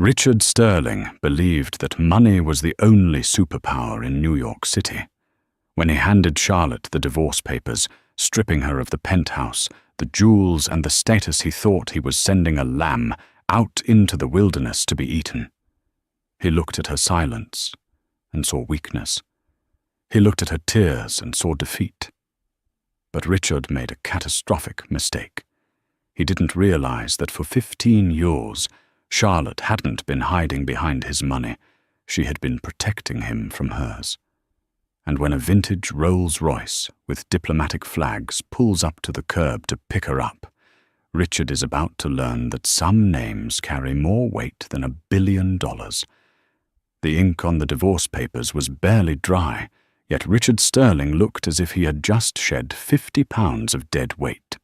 Richard Sterling believed that money was the only superpower in New York City. When he handed Charlotte the divorce papers, stripping her of the penthouse, the jewels, and the status, he thought he was sending a lamb out into the wilderness to be eaten. He looked at her silence and saw weakness. He looked at her tears and saw defeat. But Richard made a catastrophic mistake. He didn't realize that for 15 years, Charlotte hadn't been hiding behind his money. She had been protecting him from hers. And when a vintage Rolls-Royce with diplomatic flags pulls up to the curb to pick her up, Richard is about to learn that some names carry more weight than $1 billion. The ink on the divorce papers was barely dry, yet Richard Sterling looked as if he had just shed 50 pounds of dead weight.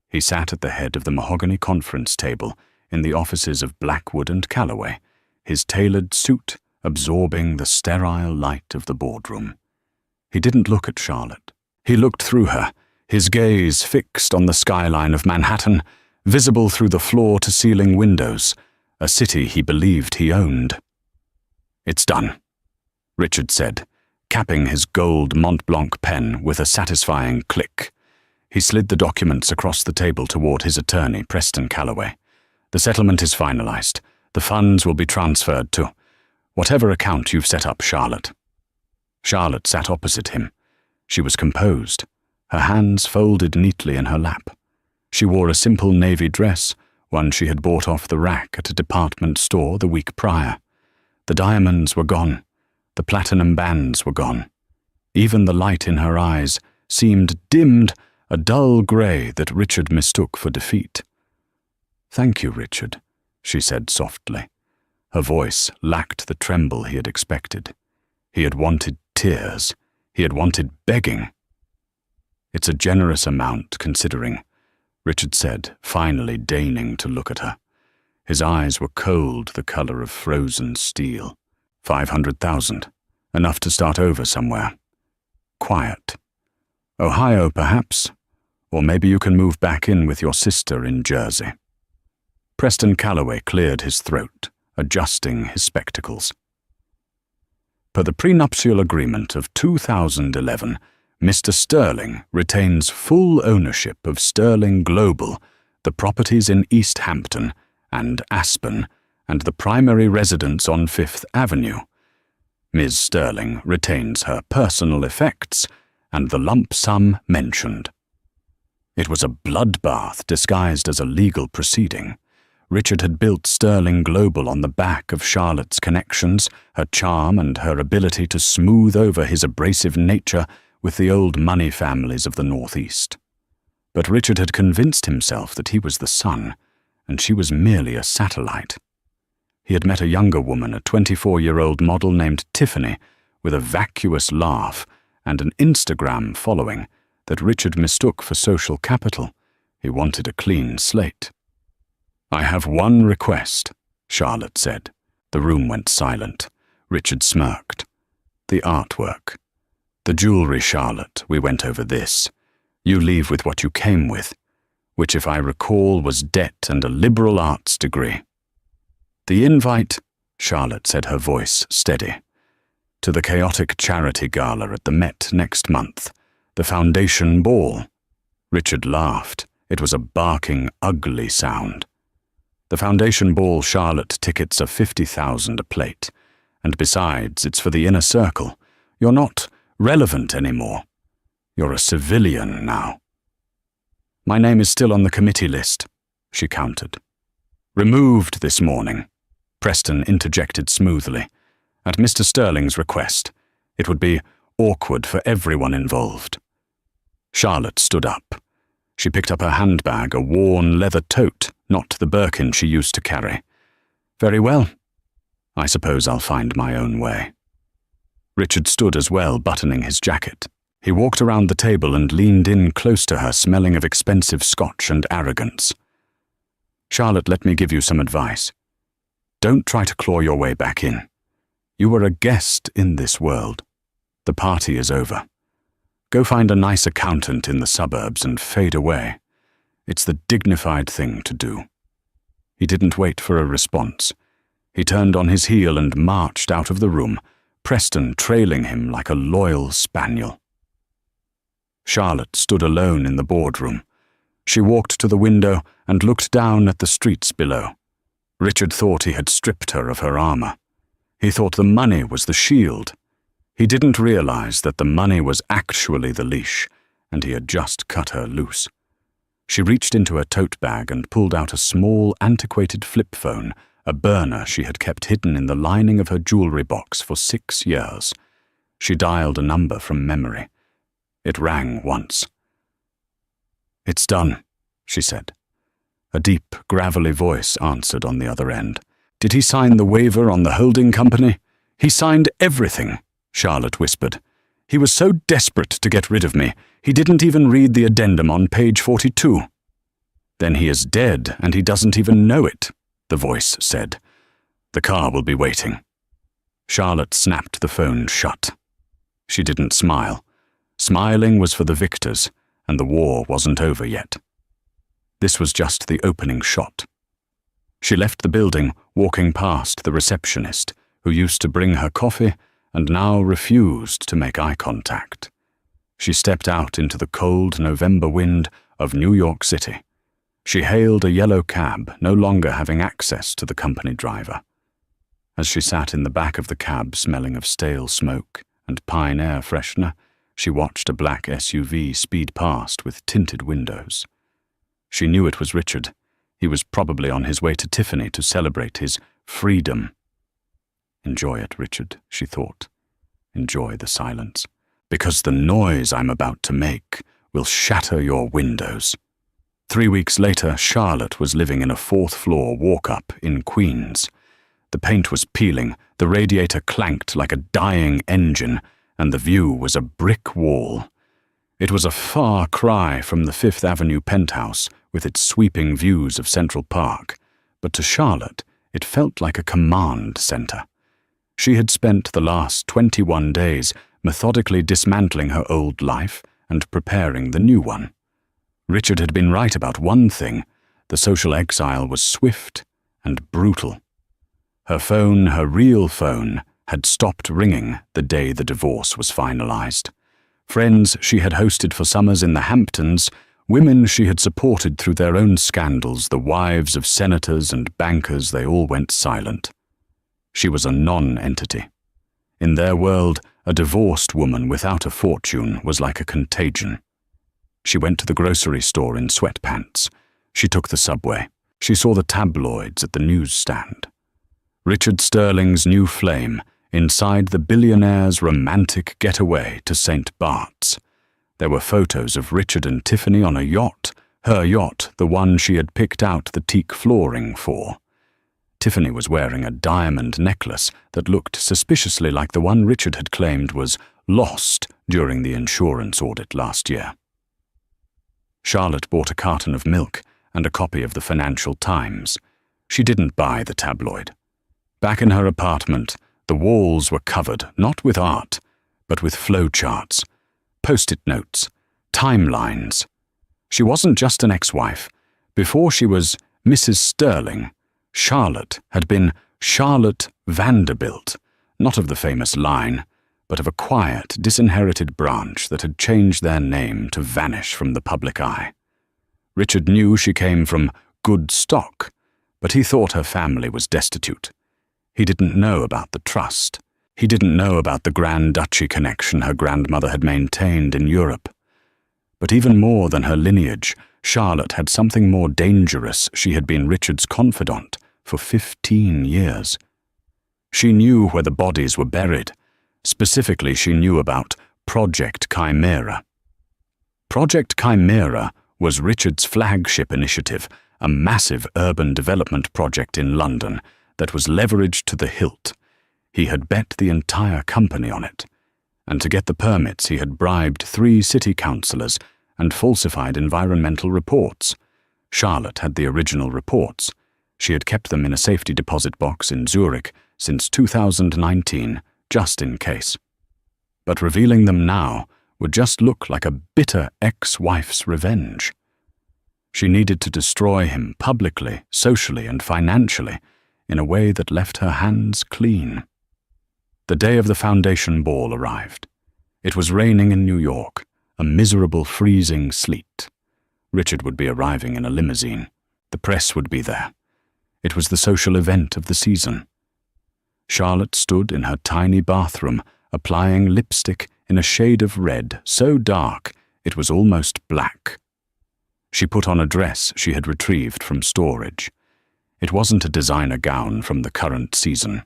He sat at the head of the mahogany conference table in the offices of Blackwood and Calloway, his tailored suit absorbing the sterile light of the boardroom. He didn't look at Charlotte. He looked through her, his gaze fixed on the skyline of Manhattan, visible through the floor-to-ceiling windows, a city he believed he owned. "It's done," Richard said, capping his gold Mont Blanc pen with a satisfying click. He slid the documents across the table toward his attorney, Preston Calloway. "The settlement is finalized. The funds will be transferred to whatever account you've set up, Charlotte." Charlotte sat opposite him. She was composed, her hands folded neatly in her lap. She wore a simple navy dress, one she had bought off the rack at a department store the week prior. The diamonds were gone. The platinum bands were gone. Even the light in her eyes seemed dimmed, a dull grey that Richard mistook for defeat. "Thank you, Richard," she said softly. Her voice lacked the tremble he had expected. He had wanted tears. He had wanted begging. "It's a generous amount, considering," Richard said, finally deigning to look at her. His eyes were cold, the color of frozen steel. 500,000. Enough to start over somewhere. Quiet. Ohio, perhaps? Or maybe you can move back in with your sister in Jersey. Preston Calloway cleared his throat, adjusting his spectacles. Per the prenuptial agreement of 2011, Mr. Sterling retains full ownership of Sterling Global, the properties in East Hampton and Aspen, and the primary residence on Fifth Avenue. Ms. Sterling retains her personal effects and the lump sum mentioned. It was a bloodbath disguised as a legal proceeding. Richard had built Sterling Global on the back of Charlotte's connections, her charm, and her ability to smooth over his abrasive nature with the old money families of the Northeast. But Richard had convinced himself that he was the sun, and she was merely a satellite. He had met a younger woman, a 24-year-old model named Tiffany, with a vacuous laugh and an Instagram following that Richard mistook for social capital. He wanted a clean slate. "I have one request," Charlotte said. The room went silent. Richard smirked. "The artwork. The jewelry, Charlotte, we went over this. You leave with what you came with, which, if I recall, was debt and a liberal arts degree. The invite," Charlotte said, her voice steady, "to the chaotic charity gala at the Met next month, the foundation ball." Richard laughed. It was a barking, ugly sound. "The foundation ball, Charlotte, tickets are $50,000 a plate. And besides, it's for the inner circle. You're not relevant anymore. You're a civilian now." "My name is still on the committee list," she countered. "Removed this morning," Preston interjected smoothly. "At Mr. Sterling's request. It would be awkward for everyone involved." Charlotte stood up. She picked up her handbag, a worn leather tote, not the Birkin she used to carry. "Very well. I suppose I'll find my own way." Richard stood as well, buttoning his jacket. He walked around the table and leaned in close to her, smelling of expensive scotch and arrogance. "Charlotte, let me give you some advice. Don't try to claw your way back in. You were a guest in this world. The party is over. Go find a nice accountant in the suburbs and fade away. It's the dignified thing to do." He didn't wait for a response. He turned on his heel and marched out of the room, Preston trailing him like a loyal spaniel. Charlotte stood alone in the boardroom. She walked to the window and looked down at the streets below. Richard thought he had stripped her of her armor. He thought the money was the shield. He didn't realize that the money was actually the leash, and he had just cut her loose. She reached into her tote bag and pulled out a small, antiquated flip phone, a burner she had kept hidden in the lining of her jewelry box for 6 years. She dialed a number from memory. It rang once. "It's done," she said. A deep, gravelly voice answered on the other end. "Did he sign the waiver on the holding company?" "He signed everything," Charlotte whispered. "He was so desperate to get rid of me, he didn't even read the addendum on page 42. "Then he is dead, and he doesn't even know it," the voice said. "The car will be waiting." Charlotte snapped the phone shut. She didn't smile. Smiling was for the victors, and the war wasn't over yet. This was just the opening shot. She left the building, walking past the receptionist, who used to bring her coffee and now refused to make eye contact. She stepped out into the cold November wind of New York City. She hailed a yellow cab, no longer having access to the company driver. As she sat in the back of the cab smelling of stale smoke and pine air freshener, she watched a black SUV speed past with tinted windows. She knew it was Richard. He was probably on his way to Tiffany to celebrate his freedom. "Enjoy it, Richard," she thought. "Enjoy the silence, because the noise I'm about to make will shatter your windows." 3 weeks later, Charlotte was living in a 4th-floor walk-up in Queens. The paint was peeling, the radiator clanked like a dying engine, and the view was a brick wall. It was a far cry from the 5th Avenue penthouse with its sweeping views of Central Park, but to Charlotte it felt like a command center. She had spent the last 21 days methodically dismantling her old life and preparing the new one. Richard had been right about one thing: the social exile was swift and brutal. Her phone, her real phone, had stopped ringing the day the divorce was finalized. Friends she had hosted for summers in the Hamptons, women she had supported through their own scandals, the wives of senators and bankers, they all went silent. She was a non-entity. In their world, a divorced woman without a fortune was like a contagion. She went to the grocery store in sweatpants. She took the subway. She saw the tabloids at the newsstand. Richard Sterling's new flame inside the billionaire's romantic getaway to St. Bart's. There were photos of Richard and Tiffany on a yacht, her yacht, the one she had picked out the teak flooring for. Tiffany was wearing a diamond necklace that looked suspiciously like the one Richard had claimed was lost during the insurance audit last year. Charlotte bought a carton of milk and a copy of the Financial Times. She didn't buy the tabloid. Back in her apartment, the walls were covered not with art, but with flowcharts, post-it notes, timelines. She wasn't just an ex-wife. Before she was Mrs. Sterling, Charlotte had been Charlotte Vanderbilt, not of the famous line, but of a quiet, disinherited branch that had changed their name to vanish from the public eye. Richard knew she came from good stock, but he thought her family was destitute. He didn't know about the trust. He didn't know about the Grand Duchy connection her grandmother had maintained in Europe. But even more than her lineage, Charlotte had something more dangerous. She had been Richard's confidant for 15 years. She knew where the bodies were buried. Specifically, she knew about Project Chimera. Project Chimera was Richard's flagship initiative, a massive urban development project in London that was leveraged to the hilt. He had bet the entire company on it. And to get the permits, he had bribed 3 city councillors and falsified environmental reports. Charlotte had the original reports. She had kept them in a safety deposit box in Zurich since 2019, just in case. But revealing them now would just look like a bitter ex-wife's revenge. She needed to destroy him publicly, socially, and financially, in a way that left her hands clean. The day of the foundation ball arrived. It was raining in New York, a miserable freezing sleet. Richard would be arriving in a limousine. The press would be there. It was the social event of the season. Charlotte stood in her tiny bathroom, applying lipstick in a shade of red so dark it was almost black. She put on a dress she had retrieved from storage. It wasn't a designer gown from the current season.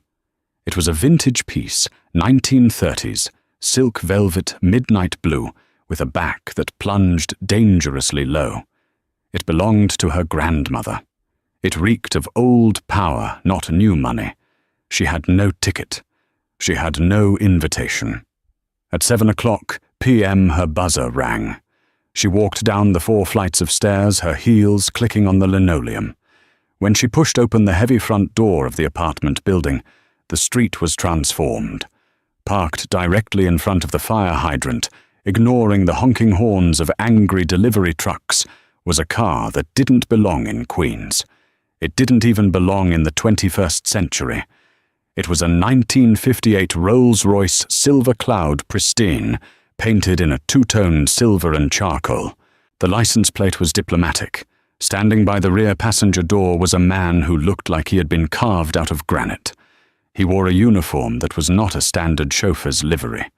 It was a vintage piece, 1930s, silk velvet midnight blue, with a back that plunged dangerously low. It belonged to her grandmother. It reeked of old power, not new money. She had no ticket. She had no invitation. At 7:00 p.m. her buzzer rang. She walked down the 4 flights of stairs, her heels clicking on the linoleum. When she pushed open the heavy front door of the apartment building, the street was transformed. Parked directly in front of the fire hydrant, ignoring the honking horns of angry delivery trucks, was a car that didn't belong in Queens. It didn't even belong in the 21st century. It was a 1958 Rolls-Royce Silver Cloud Pristine, painted in a two-toned silver and charcoal. The license plate was diplomatic. Standing by the rear passenger door was a man who looked like he had been carved out of granite. He wore a uniform that was not a standard chauffeur's livery.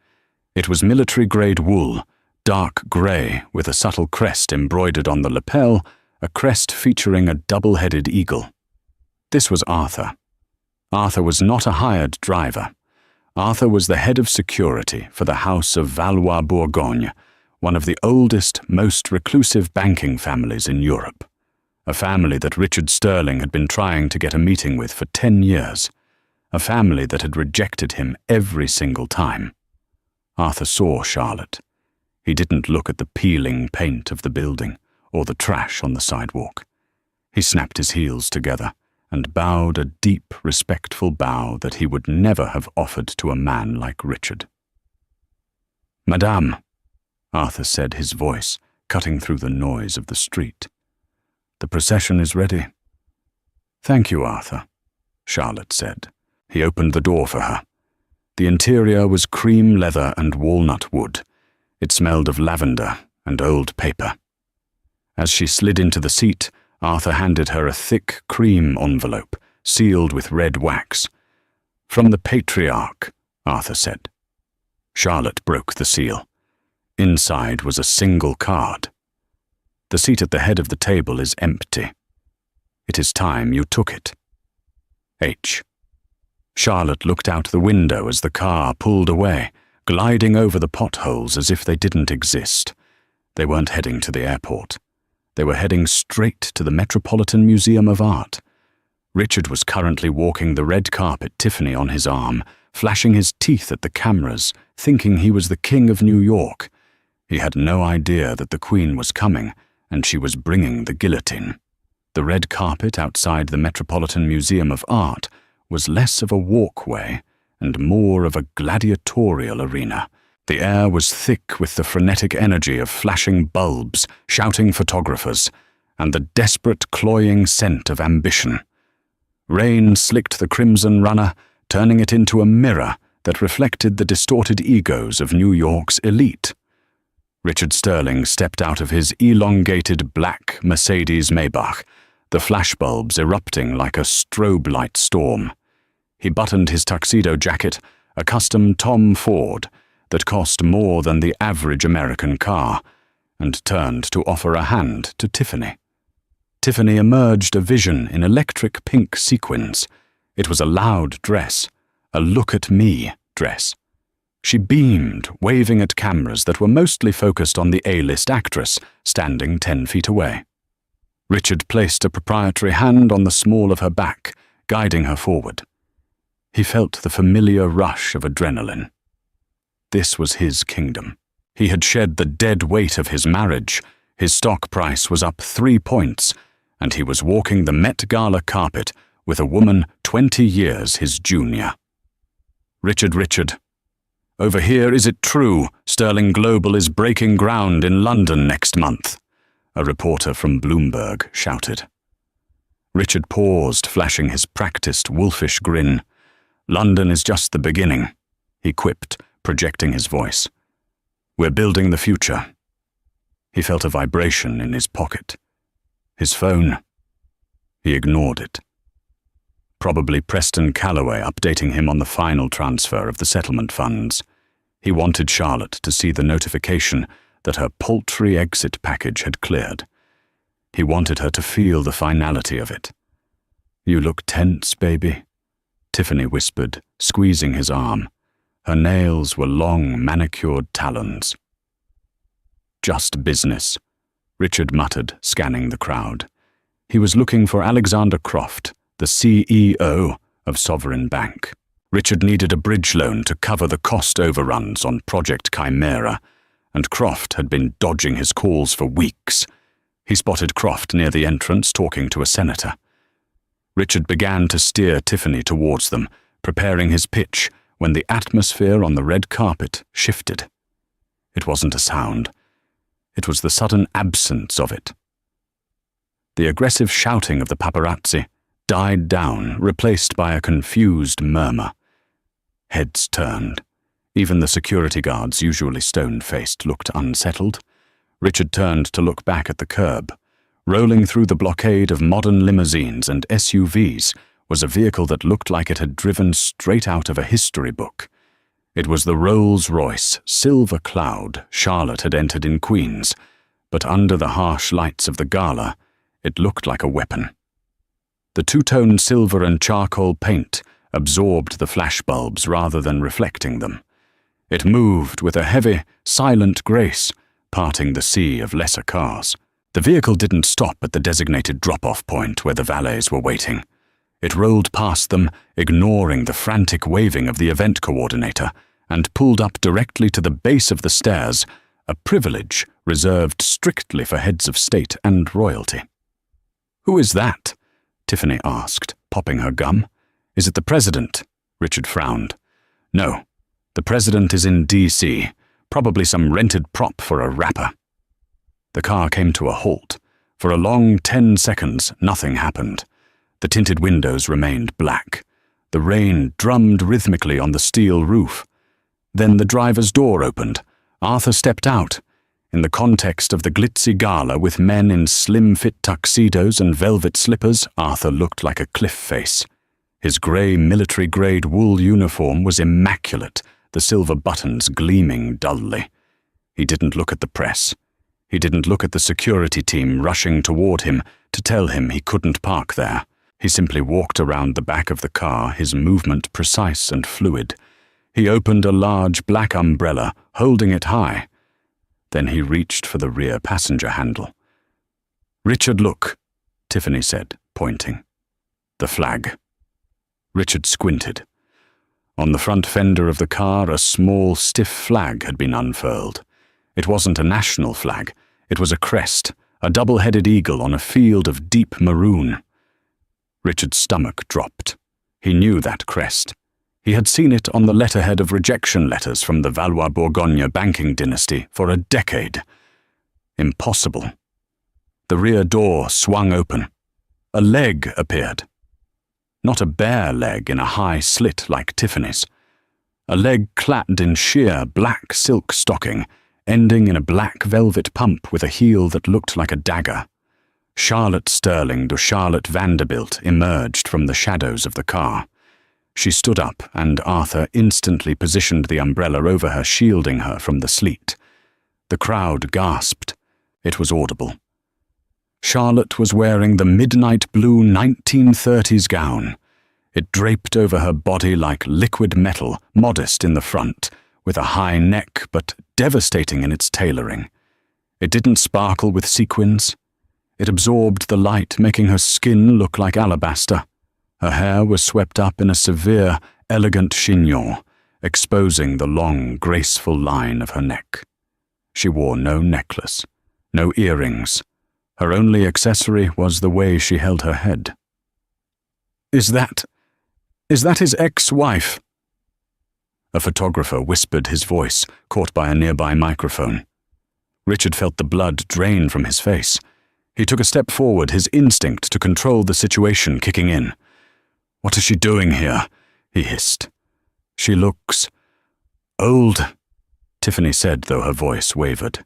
It was military-grade wool, dark grey with a subtle crest embroidered on the lapel, a crest featuring a double-headed eagle. This was Arthur. Arthur was not a hired driver. Arthur was the head of security for the House of Valois-Bourgogne, one of the oldest, most reclusive banking families in Europe. A family that Richard Sterling had been trying to get a meeting with for 10 years. A family that had rejected him every single time. Arthur saw Charlotte. He didn't look at the peeling paint of the building or the trash on the sidewalk. He snapped his heels together and bowed a deep, respectful bow that he would never have offered to a man like Richard. "Madame," Arthur said, his voice cutting through the noise of the street. "The procession is ready." "Thank you, Arthur," Charlotte said. He opened the door for her. The interior was cream leather and walnut wood. It smelled of lavender and old paper. As she slid into the seat, Arthur handed her a thick cream envelope, sealed with red wax. "From the patriarch," Arthur said. Charlotte broke the seal. Inside was a single card. "The seat at the head of the table is empty. It is time you took it. H." Charlotte looked out the window as the car pulled away, gliding over the potholes as if they didn't exist. They weren't heading to the airport. They were heading straight to the Metropolitan Museum of Art. Richard was currently walking the red carpet, Tiffany on his arm, flashing his teeth at the cameras, thinking he was the king of New York. He had no idea that the Queen was coming, and she was bringing the guillotine. The red carpet outside the Metropolitan Museum of Art was less of a walkway and more of a gladiatorial arena. The air was thick with the frenetic energy of flashing bulbs, shouting photographers, and the desperate, cloying scent of ambition. Rain slicked the crimson runner, turning it into a mirror that reflected the distorted egos of New York's elite. Richard Sterling stepped out of his elongated black Mercedes Maybach, the flashbulbs erupting like a strobe light storm. He buttoned his tuxedo jacket, a custom Tom Ford, that cost more than the average American car, and turned to offer a hand to Tiffany. Tiffany emerged a vision in electric pink sequins. It was a loud dress, a look-at-me dress. She beamed, waving at cameras that were mostly focused on the A-list actress, standing 10 feet away. Richard placed a proprietary hand on the small of her back, guiding her forward. He felt the familiar rush of adrenaline. This was his kingdom. He had shed the dead weight of his marriage. His stock price was up 3 points, and he was walking the Met Gala carpet with a woman 20 years his junior. Richard, over here, is it true Sterling Global is breaking ground in London next month?" a reporter from Bloomberg shouted. Richard paused, flashing his practiced wolfish grin. "London is just the beginning," he quipped, projecting his voice. "We're building the future." He felt a vibration in his pocket. His phone. He ignored it. Probably Preston Calloway updating him on the final transfer of the settlement funds. He wanted Charlotte to see the notification that her paltry exit package had cleared. He wanted her to feel the finality of it. "You look tense, baby," Tiffany whispered, squeezing his arm. Her nails were long, manicured talons. "Just business," Richard muttered, scanning the crowd. He was looking for Alexander Croft, the CEO of Sovereign Bank. Richard needed a bridge loan to cover the cost overruns on Project Chimera, and Croft had been dodging his calls for weeks. He spotted Croft near the entrance talking to a senator. Richard began to steer Tiffany towards them, preparing his pitch, when the atmosphere on the red carpet shifted. It wasn't a sound. It was the sudden absence of it. The aggressive shouting of the paparazzi died down, replaced by a confused murmur. Heads turned. Even the security guards, usually stone-faced, looked unsettled. Richard turned to look back at the curb. Rolling through the blockade of modern limousines and SUVs was a vehicle that looked like it had driven straight out of a history book. It was the Rolls-Royce Silver Cloud Charlotte had entered in Queens, but under the harsh lights of the gala, it looked like a weapon. The two-tone silver and charcoal paint absorbed the flashbulbs rather than reflecting them. It moved with a heavy, silent grace, parting the sea of lesser cars. The vehicle didn't stop at the designated drop-off point where the valets were waiting. It rolled past them, ignoring the frantic waving of the event coordinator, and pulled up directly to the base of the stairs, a privilege reserved strictly for heads of state and royalty. "Who is that?" Tiffany asked, popping her gum. "Is it the president?" Richard frowned. "No, the president is in D.C., probably some rented prop for a rapper." The car came to a halt. For a long 10 seconds, nothing happened. The tinted windows remained black. The rain drummed rhythmically on the steel roof. Then the driver's door opened. Arthur stepped out. In the context of the glitzy gala with men in slim-fit tuxedos and velvet slippers, Arthur looked like a cliff face. His grey military-grade wool uniform was immaculate, the silver buttons gleaming dully. He didn't look at the press. He didn't look at the security team rushing toward him to tell him he couldn't park there. He simply walked around the back of the car, his movement precise and fluid. He opened a large black umbrella, holding it high. Then he reached for the rear passenger handle. "Richard, look," Tiffany said, pointing. "The flag." Richard squinted. On the front fender of the car, a small, stiff flag had been unfurled. It wasn't a national flag. It was a crest, a double-headed eagle on a field of deep maroon. Richard's stomach dropped. He knew that crest. He had seen it on the letterhead of rejection letters from the Valois-Bourgogne banking dynasty for a decade. Impossible. The rear door swung open. A leg appeared. Not a bare leg in a high slit like Tiffany's. A leg clad in sheer black silk stocking, ending in a black velvet pump with a heel that looked like a dagger. Charlotte Sterling de Charlotte Vanderbilt emerged from the shadows of the car. She stood up, and Arthur instantly positioned the umbrella over her, shielding her from the sleet. The crowd gasped. It was audible. Charlotte was wearing the midnight blue 1930s gown. It draped over her body like liquid metal, modest in the front, with a high neck but devastating in its tailoring. It didn't sparkle with sequins. It absorbed the light, making her skin look like alabaster. Her hair was swept up in a severe, elegant chignon, exposing the long, graceful line of her neck. She wore no necklace, no earrings. Her only accessory was the way she held her head. Is that his ex-wife?" A photographer whispered his voice, caught by a nearby microphone. Richard felt the blood drain from his face. He took a step forward, his instinct to control the situation kicking in. "What is she doing here?" he hissed. "She looks old," Tiffany said, though her voice wavered.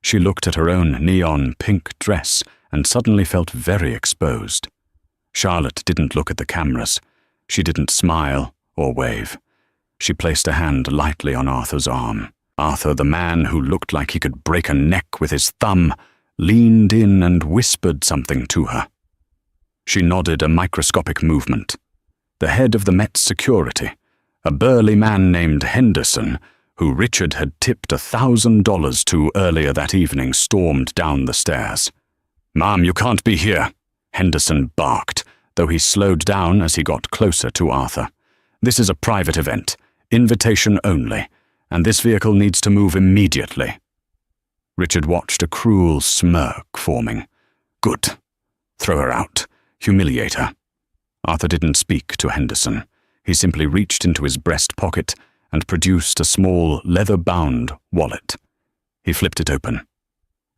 She looked at her own neon pink dress and suddenly felt very exposed. Charlotte didn't look at the cameras. She didn't smile or wave. She placed a hand lightly on Arthur's arm. Arthur, the man who looked like he could break a neck with his thumb, leaned in and whispered something to her. She nodded a microscopic movement. The head of the Met's security, a burly man named Henderson, who Richard had tipped $1,000 to earlier that evening, stormed down the stairs. "Ma'am, you can't be here," Henderson barked, though he slowed down as he got closer to Arthur. "This is a private event, invitation only, and this vehicle needs to move immediately." Richard watched a cruel smirk forming. "Good. Throw her out. Humiliate her." Arthur didn't speak to Henderson. He simply reached into his breast pocket and produced a small, leather-bound wallet. He flipped it open.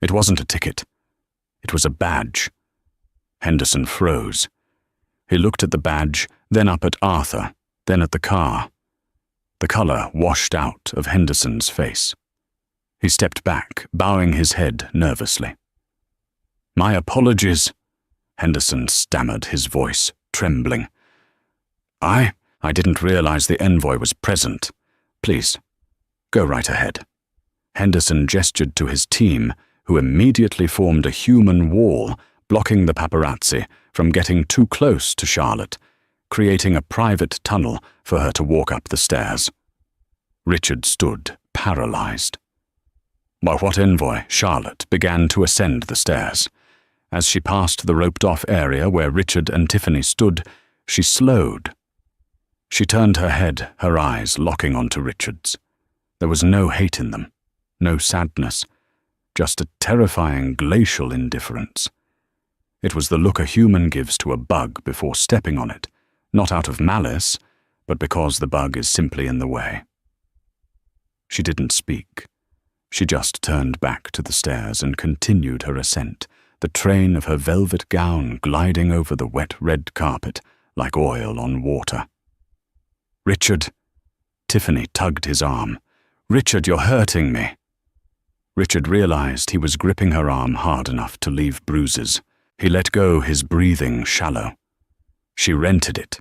It wasn't a ticket. It was a badge. Henderson froze. He looked at the badge, then up at Arthur, then at the car. The color washed out of Henderson's face. He stepped back, bowing his head nervously. "My apologies," Henderson stammered, his voice trembling. I didn't realize the envoy was present. Please, go right ahead." Henderson gestured to his team, who immediately formed a human wall, blocking the paparazzi from getting too close to Charlotte, creating a private tunnel for her to walk up the stairs. Richard stood, paralyzed. While what envoy, Charlotte, began to ascend the stairs. As she passed the roped-off area where Richard and Tiffany stood, she slowed. She turned her head, her eyes locking onto Richard's. There was no hate in them, no sadness, just a terrifying glacial indifference. It was the look a human gives to a bug before stepping on it, not out of malice, but because the bug is simply in the way. She didn't speak. She just turned back to the stairs and continued her ascent, the train of her velvet gown gliding over the wet red carpet like oil on water. "Richard!" Tiffany tugged his arm. "Richard, you're hurting me." Richard realized he was gripping her arm hard enough to leave bruises. He let go, his breathing shallow. She rented it.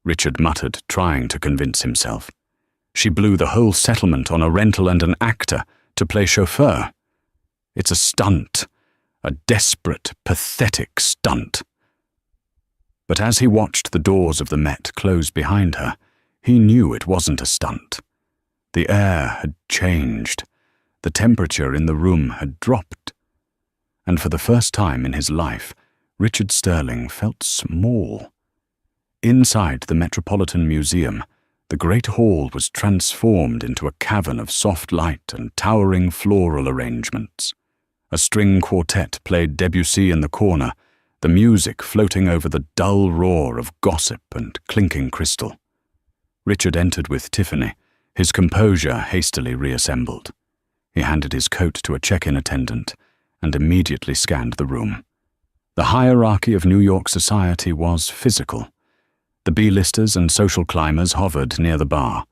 Richard muttered, trying to convince himself. She blew the whole settlement on a rental and an actor to play chauffeur. It's a stunt, a desperate, pathetic stunt. But as he watched the doors of the Met close behind her, he knew it wasn't a stunt. The air had changed. The temperature in the room had dropped. And for the first time in his life, Richard Sterling felt small. Inside the Metropolitan Museum, the Great Hall was transformed into a cavern of soft light and towering floral arrangements. A string quartet played Debussy in the corner, the music floating over the dull roar of gossip and clinking crystal. Richard entered with Tiffany, his composure hastily reassembled. He handed his coat to a check-in attendant and immediately scanned the room. The hierarchy of New York society was physical. The B-listers and social climbers hovered near the bar.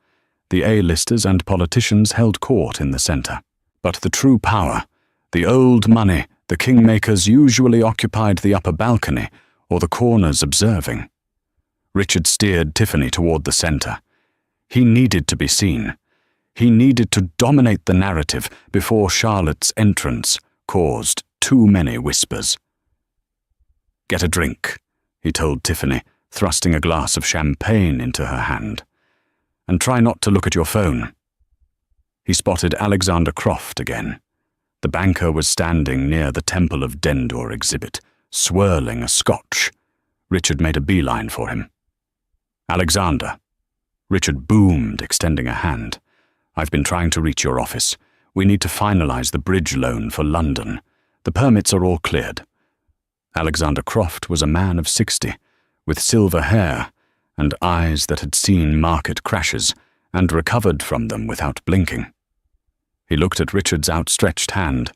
The A-listers and politicians held court in the center. But the true power, the old money, the kingmakers usually occupied the upper balcony or the corners observing. Richard steered Tiffany toward the center. He needed to be seen. He needed to dominate the narrative before Charlotte's entrance caused too many whispers. "Get a drink," he told Tiffany, thrusting a glass of champagne into her hand. "And try not to look at your phone." He spotted Alexander Croft again. The banker was standing near the Temple of Dendor exhibit, swirling a scotch. Richard made a beeline for him. "Alexander." Richard boomed, extending a hand. "I've been trying to reach your office. We need to finalize the bridge loan for London. The permits are all cleared." Alexander Croft was a man of 60, with silver hair and eyes that had seen market crashes and recovered from them without blinking. He looked at Richard's outstretched hand,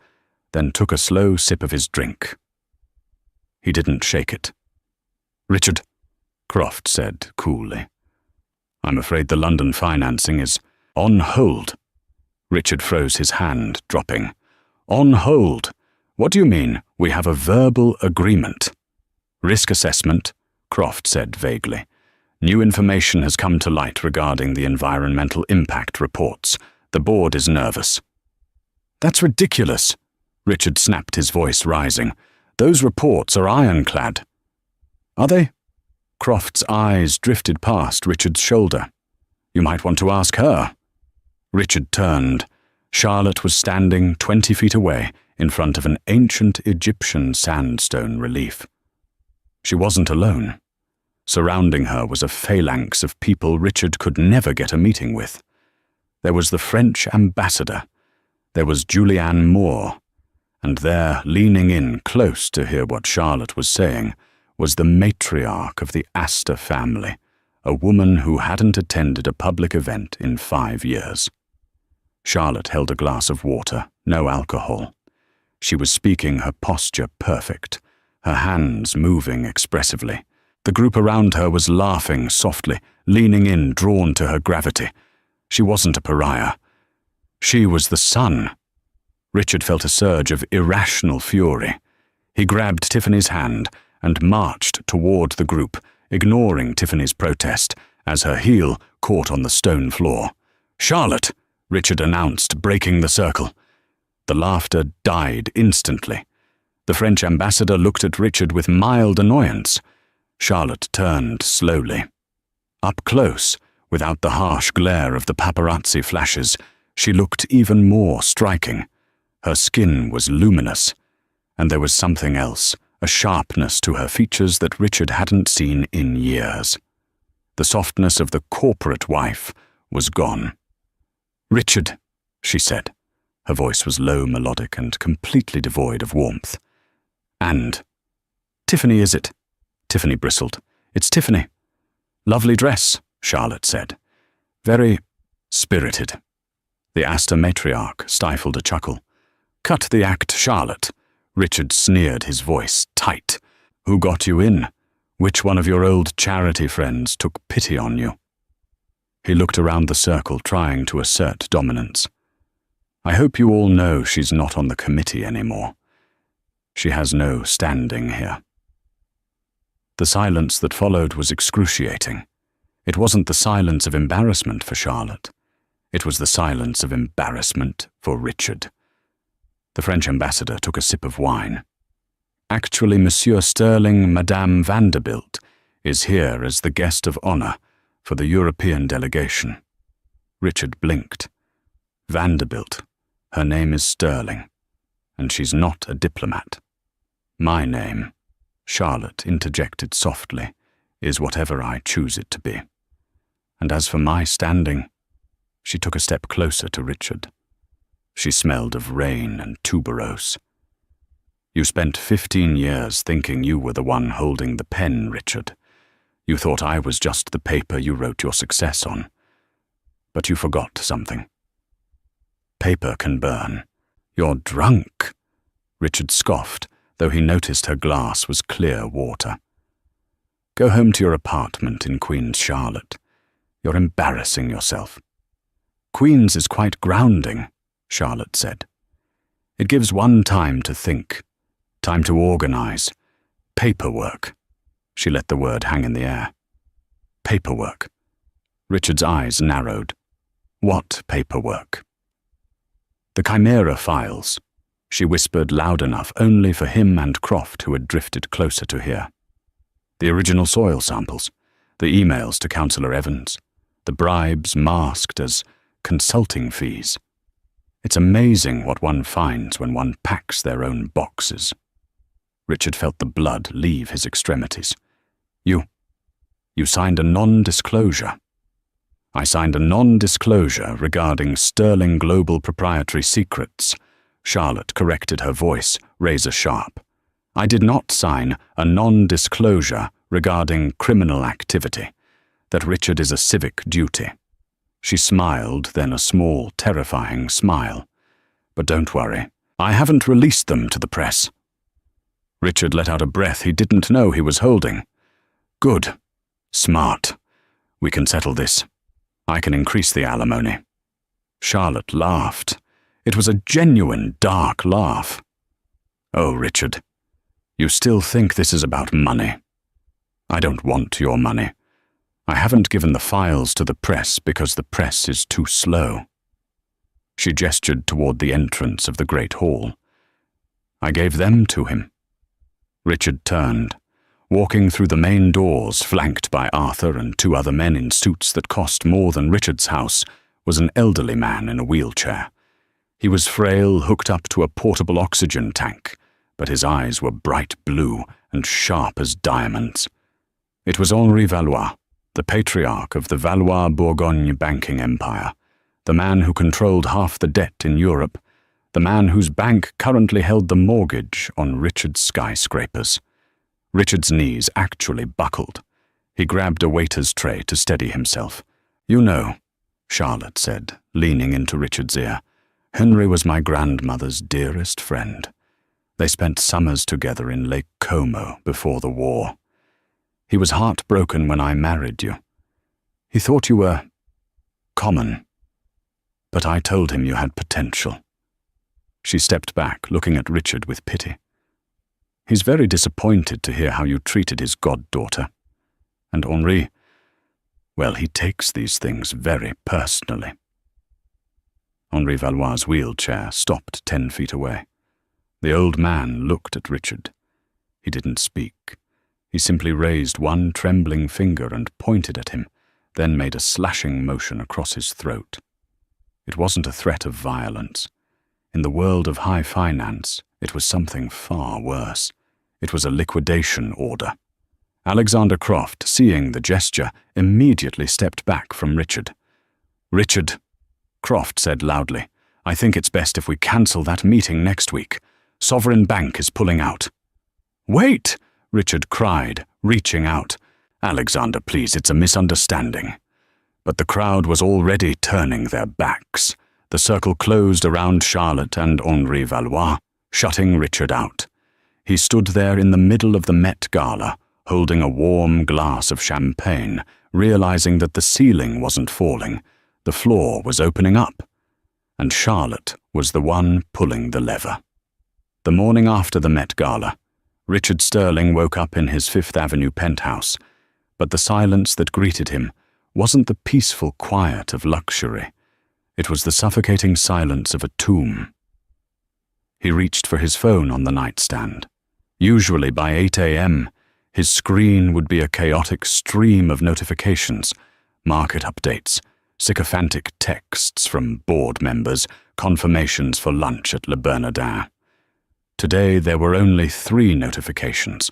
then took a slow sip of his drink. He didn't shake it. "Richard," Croft said coolly. "I'm afraid the London financing is on hold." Richard froze his hand, dropping. "On hold? What do you mean? We have a verbal agreement." "Risk assessment," Croft said vaguely. "New information has come to light regarding the environmental impact reports. The board is nervous." "That's ridiculous," Richard snapped, his voice rising. "Those reports are ironclad." "Are they?" Croft's eyes drifted past Richard's shoulder. "You might want to ask her." Richard turned. Charlotte was standing 20 feet away in front of an ancient Egyptian sandstone relief. She wasn't alone. Surrounding her was a phalanx of people Richard could never get a meeting with. There was the French ambassador. There was Julianne Moore. And there, leaning in close to hear what Charlotte was saying, was the matriarch of the Astor family, a woman who hadn't attended a public event in 5 years. Charlotte held a glass of water, no alcohol. She was speaking, her posture perfect, her hands moving expressively. The group around her was laughing softly, leaning in, drawn to her gravity. She wasn't a pariah. She was the sun. Richard felt a surge of irrational fury. He grabbed Tiffany's hand and marched toward the group, ignoring Tiffany's protest, as her heel caught on the stone floor. "Charlotte!" Richard announced, breaking the circle. The laughter died instantly. The French ambassador looked at Richard with mild annoyance. Charlotte turned slowly. Up close, without the harsh glare of the paparazzi flashes, she looked even more striking. Her skin was luminous, and there was something else, a sharpness to her features that Richard hadn't seen in years. The softness of the corporate wife was gone. "Richard," she said. Her voice was low, melodic, and completely devoid of warmth. "And Tiffany, is it?" Tiffany bristled. "It's Tiffany." "Lovely dress," Charlotte said. "Very spirited." The Astor matriarch stifled a chuckle. "Cut the act, Charlotte." Richard sneered, his voice tight. "Who got you in? Which one of your old charity friends took pity on you?" He looked around the circle, trying to assert dominance. "I hope you all know she's not on the committee anymore. She has no standing here." The silence that followed was excruciating. It wasn't the silence of embarrassment for Charlotte. It was the silence of embarrassment for Richard. The French ambassador took a sip of wine. "Actually, Monsieur Sterling, Madame Vanderbilt, is here as the guest of honor for the European delegation." Richard blinked. "Vanderbilt. Her name is Sterling, and she's not a diplomat. My name," Charlotte interjected softly, "is whatever I choose it to be. And as for my standing," she took a step closer to Richard. She smelled of rain and tuberose. "You spent 15 years thinking you were the one holding the pen, Richard. You thought I was just the paper you wrote your success on. But you forgot something. Paper can burn. You're drunk." Richard scoffed, though he noticed her glass was clear water. "Go home to your apartment in Queens, Charlotte. You're embarrassing yourself." "Queens is quite grounding," Charlotte said. "It gives one time to think, time to organize. Paperwork." She let the word hang in the air. "Paperwork." Richard's eyes narrowed. "What paperwork?" "The Chimera files," she whispered loud enough only for him and Croft, who had drifted closer to hear. "The original soil samples, the emails to Councillor Evans, the bribes masked as consulting fees. It's amazing what one finds when one packs their own boxes." Richard felt the blood leave his extremities. You signed a non-disclosure." "I signed a non-disclosure regarding Sterling Global Proprietary Secrets," Charlotte corrected, her voice razor sharp. "I did not sign a non-disclosure regarding criminal activity. That, Richard, is a civic duty." She smiled, then a small, terrifying smile. "But don't worry, I haven't released them to the press." Richard let out a breath he didn't know he was holding. Good. Smart. We can settle this. I can increase the alimony. Charlotte laughed. It was a genuine, dark laugh. Oh, Richard, you still think this is about money. I don't want your money. I haven't given the files to the press because the press is too slow. She gestured toward the entrance of the great hall. I gave them to him. Richard turned, walking through the main doors flanked by Arthur and two other men in suits that cost more than Richard's house, was an elderly man in a wheelchair. He was frail, hooked up to a portable oxygen tank, but his eyes were bright blue and sharp as diamonds. It was Henri Valois, the patriarch of the Valois-Bourgogne banking empire, the man who controlled half the debt in Europe, the man whose bank currently held the mortgage on Richard's skyscrapers. Richard's knees actually buckled. He grabbed a waiter's tray to steady himself. You know, Charlotte said, leaning into Richard's ear, Henry was my grandmother's dearest friend. They spent summers together in Lake Como before the war. He was heartbroken when I married you. He thought you were common, but I told him you had potential. She stepped back, looking at Richard with pity. He's very disappointed to hear how you treated his goddaughter. And Henri, well, he takes these things very personally. Henri Valois' wheelchair stopped 10 feet away. The old man looked at Richard. He didn't speak. He simply raised one trembling finger and pointed at him, then made a slashing motion across his throat. It wasn't a threat of violence. In the world of high finance, it was something far worse. It was a liquidation order. Alexander Croft, seeing the gesture, immediately stepped back from Richard. Richard, Croft said loudly, I think it's best if we cancel that meeting next week. Sovereign Bank is pulling out. Wait, Richard cried, reaching out. Alexander, please, it's a misunderstanding. But the crowd was already turning their backs. The circle closed around Charlotte and Henri Valois, shutting Richard out. He stood there in the middle of the Met Gala, holding a warm glass of champagne, realizing that the ceiling wasn't falling, the floor was opening up, and Charlotte was the one pulling the lever. The morning after the Met Gala, Richard Sterling woke up in his Fifth Avenue penthouse, but the silence that greeted him wasn't the peaceful quiet of luxury. It was the suffocating silence of a tomb. He reached for his phone on the nightstand. Usually by 8 a.m., his screen would be a chaotic stream of notifications, market updates, sycophantic texts from board members, confirmations for lunch at Le Bernardin. Today there were only 3 notifications.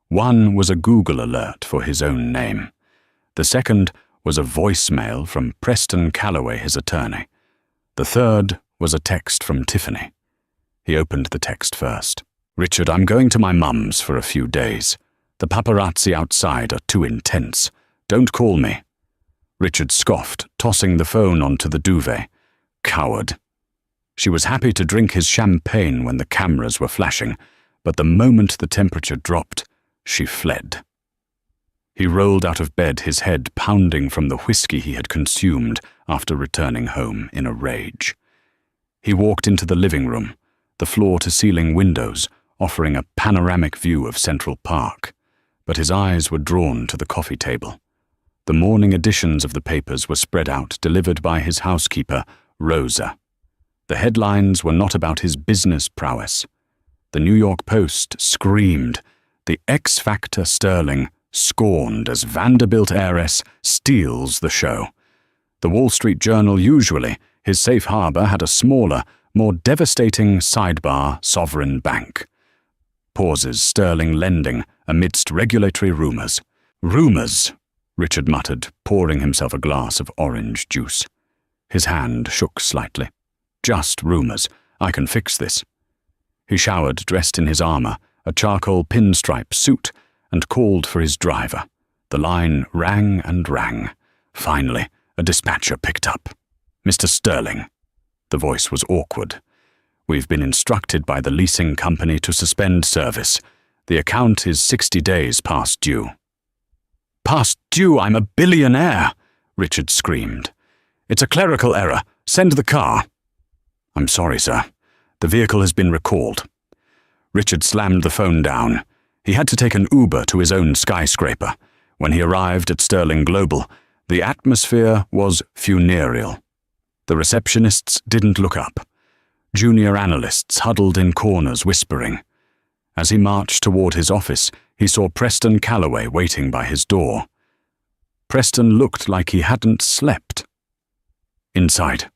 One was a Google alert for his own name. The second was a voicemail from Preston Calloway, his attorney. The third was a text from Tiffany. He opened the text first. Richard, I'm going to my mum's for a few days. The paparazzi outside are too intense. Don't call me. Richard scoffed, tossing the phone onto the duvet. Coward. She was happy to drink his champagne when the cameras were flashing, but the moment the temperature dropped, she fled. He rolled out of bed, his head pounding from the whiskey he had consumed after returning home in a rage. He walked into the living room, the floor-to-ceiling windows offering a panoramic view of Central Park, but his eyes were drawn to the coffee table. The morning editions of the papers were spread out, delivered by his housekeeper, Rosa. The headlines were not about his business prowess. The New York Post screamed, "The X Factor Sterling, scorned as Vanderbilt heiress, steals the show." The Wall Street Journal, usually, his safe harbor, had a smaller, more devastating sidebar, Sovereign Bank. Pauses, Sterling lending amidst regulatory rumors. Rumors, Richard muttered, pouring himself a glass of orange juice. His hand shook slightly. Just rumors. I can fix this. He showered, dressed in his armor, a charcoal pinstripe suit, and called for his driver. The line rang and rang. Finally, a dispatcher picked up. "Mr. Sterling." The voice was awkward. "We've been instructed by the leasing company to suspend service. The account is 60 days past due." "Past due? I'm a billionaire!" Richard screamed. "It's a clerical error. Send the car." "I'm sorry, sir. The vehicle has been recalled." Richard slammed the phone down. He had to take an Uber to his own skyscraper. When he arrived at Sterling Global, the atmosphere was funereal. The receptionists didn't look up. Junior analysts huddled in corners whispering. As he marched toward his office, he saw Preston Calloway waiting by his door. Preston looked like he hadn't slept. "Inside,"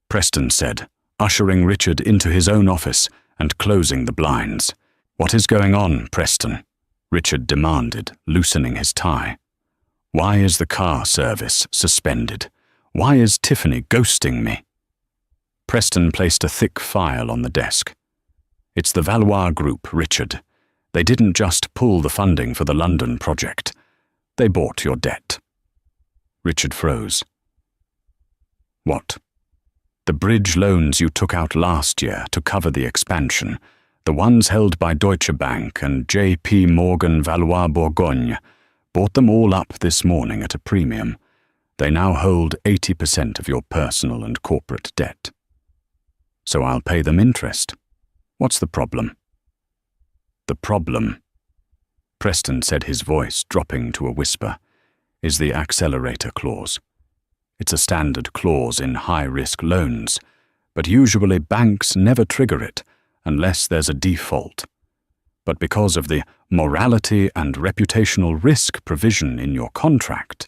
Preston said, ushering Richard into his own office and closing the blinds. "What is going on, Preston?" Richard demanded, loosening his tie. "Why is the car service suspended? Why is Tiffany ghosting me?" Preston placed a thick file on the desk. "It's the Valois Group, Richard. They didn't just pull the funding for the London project. They bought your debt." Richard froze. "What?" "The bridge loans you took out last year to cover the expansion, the ones held by Deutsche Bank and J.P. Morgan Valois Bourgogne, bought them all up this morning at a premium. They now hold 80% of your personal and corporate debt. So I'll pay them interest. What's the problem?" "The problem," Preston said, his voice dropping to a whisper, "is the accelerator clause. It's a standard clause in high-risk loans, but usually banks never trigger it unless there's a default. But because of the morality and reputational risk provision in your contract,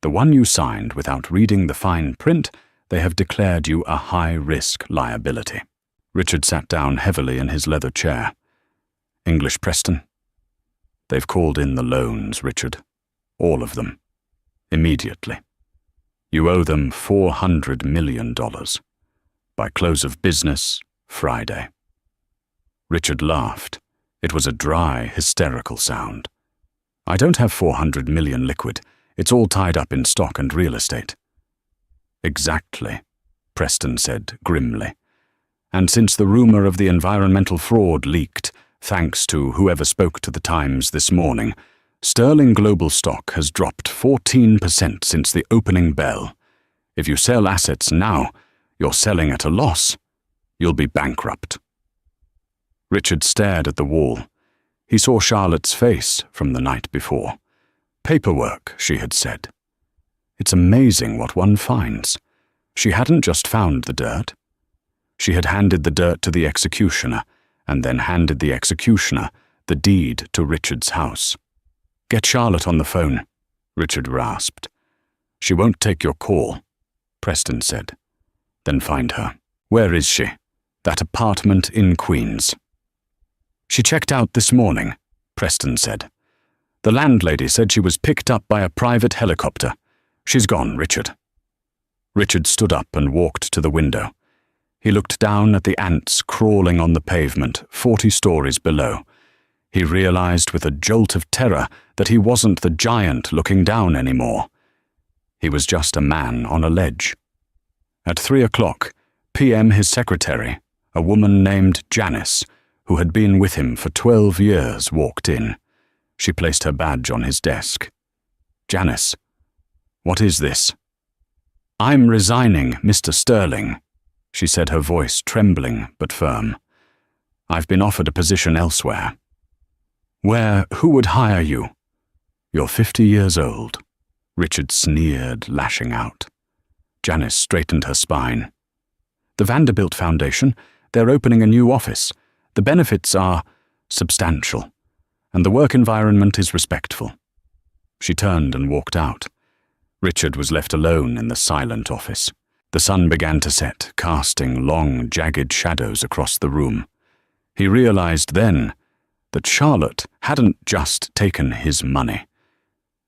the one you signed without reading the fine print, they have declared you a high-risk liability." Richard sat down heavily in his leather chair. "English Preston?" "They've called in the loans, Richard. All of them. Immediately. You owe them $400 million. By close of business, Friday." Richard laughed. It was a dry, hysterical sound. "I don't have 400 million liquid. It's all tied up in stock and real estate." "Exactly," Preston said grimly. "And since the rumor of the environmental fraud leaked, thanks to whoever spoke to the Times this morning, Sterling Global stock has dropped 14% since the opening bell. If you sell assets now, you're selling at a loss. You'll be bankrupt." Richard stared at the wall. He saw Charlotte's face from the night before. Paperwork, she had said. It's amazing what one finds. She hadn't just found the dirt. She had handed the dirt to the executioner, and then handed the executioner the deed to Richard's house. "Get Charlotte on the phone," Richard rasped. "She won't take your call," Preston said. "Then find her. Where is she?" "That apartment in Queens." "She checked out this morning," Preston said. "The landlady said she was picked up by a private helicopter. She's gone, Richard." Richard stood up and walked to the window. He looked down at the ants crawling on the pavement 40 stories below. He realized with a jolt of terror that he wasn't the giant looking down anymore. He was just a man on a ledge. At 3:00 p.m. his secretary, a woman named Janice, who had been with him for 12 years, walked in. She placed her badge on his desk. "Janice, what is this?" "I'm resigning, Mr. Sterling," she said, her voice trembling but firm. "I've been offered a position elsewhere." Who would hire you?" "You're 50 years old," Richard sneered, lashing out. Janice straightened her spine. "The Vanderbilt Foundation, they're opening a new office. The benefits are substantial, and the work environment is respectful." She turned and walked out. Richard was left alone in the silent office. The sun began to set, casting long, jagged shadows across the room. He realized then that Charlotte hadn't just taken his money.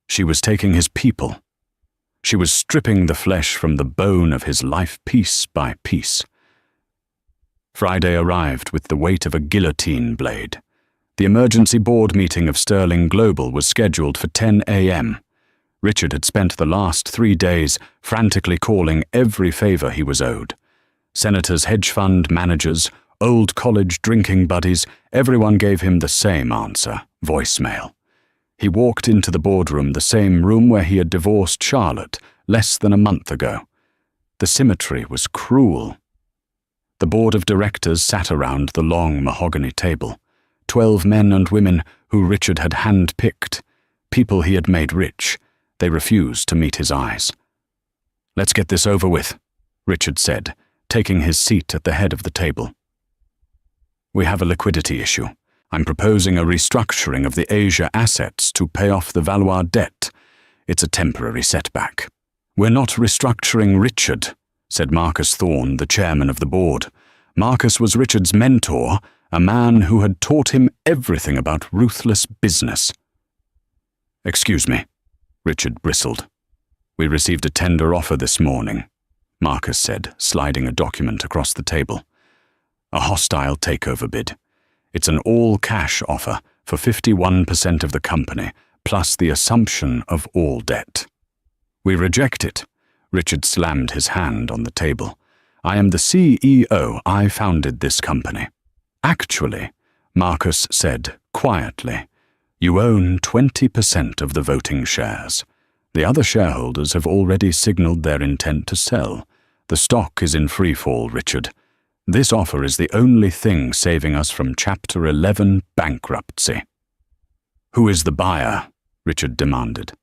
She was taking his people. She was stripping the flesh from the bone of his life piece by piece. Friday arrived with the weight of a guillotine blade. The emergency board meeting of Sterling Global was scheduled for 10 a.m. Richard had spent the last 3 days frantically calling every favor he was owed. Senators' hedge fund managers, old college drinking buddies, everyone gave him the same answer, voicemail. He walked into the boardroom, the same room where he had divorced Charlotte less than a month ago. The symmetry was cruel. The board of directors sat around the long mahogany table. 12 men and women who Richard had hand-picked, people he had made rich. They refused to meet his eyes. "Let's get this over with," Richard said, taking his seat at the head of the table. "We have a liquidity issue. I'm proposing a restructuring of the Asia assets to pay off the Valois debt. It's a temporary setback." "We're not restructuring Richard," said Marcus Thorne, the chairman of the board. Marcus was Richard's mentor, a man who had taught him everything about ruthless business. "Excuse me," Richard bristled. "We received a tender offer this morning," Marcus said, sliding a document across the table. "A hostile takeover bid. It's an all-cash offer for 51% of the company, plus the assumption of all debt." "We reject it." Richard slammed his hand on the table. "I am the CEO. I founded this company." "Actually," Marcus said quietly, "you own 20% of the voting shares. The other shareholders have already signaled their intent to sell. The stock is in free fall, Richard. This offer is the only thing saving us from Chapter 11 bankruptcy." "Who is the buyer?" Richard demanded.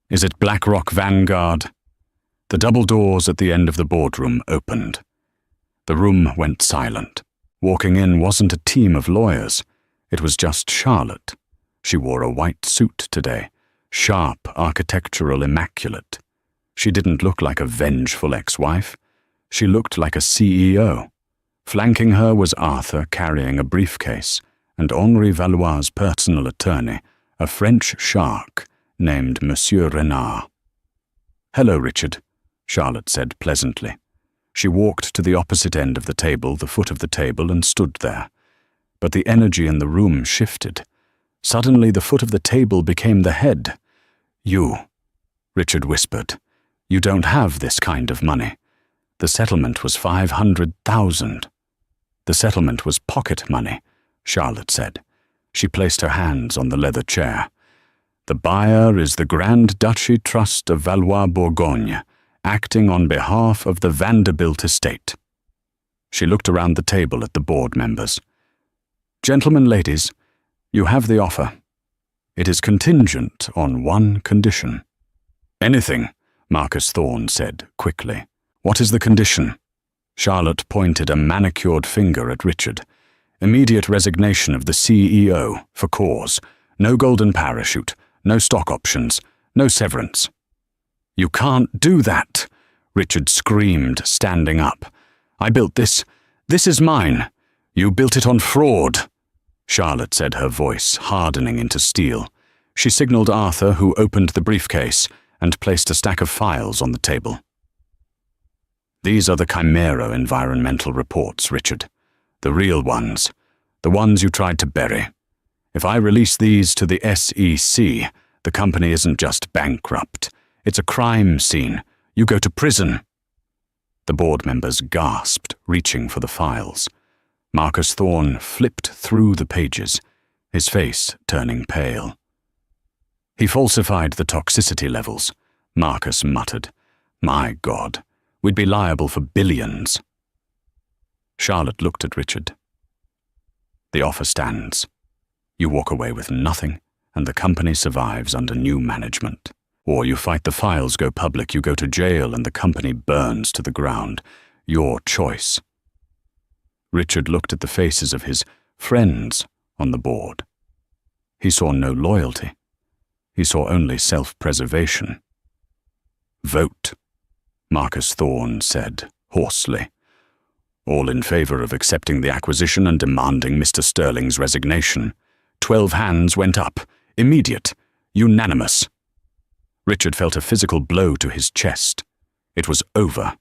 "Is it BlackRock Vanguard?" The double doors at the end of the boardroom opened. The room went silent. Walking in wasn't a team of lawyers. It was just Charlotte. She wore a white suit today, sharp, architectural, immaculate. She didn't look like a vengeful ex-wife. She looked like a CEO. Flanking her was Arthur carrying a briefcase, and Henri Valois' personal attorney, a French shark named Monsieur Renard. "Hello, Richard," Charlotte said pleasantly. She walked to the opposite end of the table, the foot of the table, and stood there. But the energy in the room shifted. Suddenly the foot of the table became the head. "You," Richard whispered, "you don't have this kind of money. The settlement was 500,000. "The settlement was pocket money," Charlotte said. She placed her hands on the leather chair. "The buyer is the Grand Duchy Trust of Valois-Bourgogne, acting on behalf of the Vanderbilt estate." She looked around the table at the board members. "Gentlemen, ladies, you have the offer. It is contingent on one condition." "Anything," Marcus Thorne said quickly. "What is the condition?" Charlotte pointed a manicured finger at Richard. "Immediate resignation of the CEO for cause. No golden parachute, no stock options, no severance." "You can't do that," Richard screamed, standing up. "I built this. This is mine. You built it on fraud," Charlotte said, her voice hardening into steel. She signaled Arthur, who opened the briefcase and placed a stack of files on the table. "These are the Chimera environmental reports, Richard. The real ones. The ones you tried to bury. If I release these to the SEC, the company isn't just bankrupt. It's a crime scene. You go to prison." The board members gasped, reaching for the files. Marcus Thorne flipped through the pages, his face turning pale. "He falsified the toxicity levels," Marcus muttered. "My God, we'd be liable for billions." Charlotte looked at Richard. "The offer stands. You walk away with nothing, and the company survives under new management. Or you fight the files go public, you go to jail, and the company burns to the ground. Your choice." Richard looked at the faces of his friends on the board. He saw no loyalty. He saw only self-preservation. "Vote," Marcus Thorne said hoarsely. "All in favor of accepting the acquisition and demanding Mr. Sterling's resignation." 12 hands went up. Immediate. Unanimous. Richard felt a physical blow to his chest. It was over.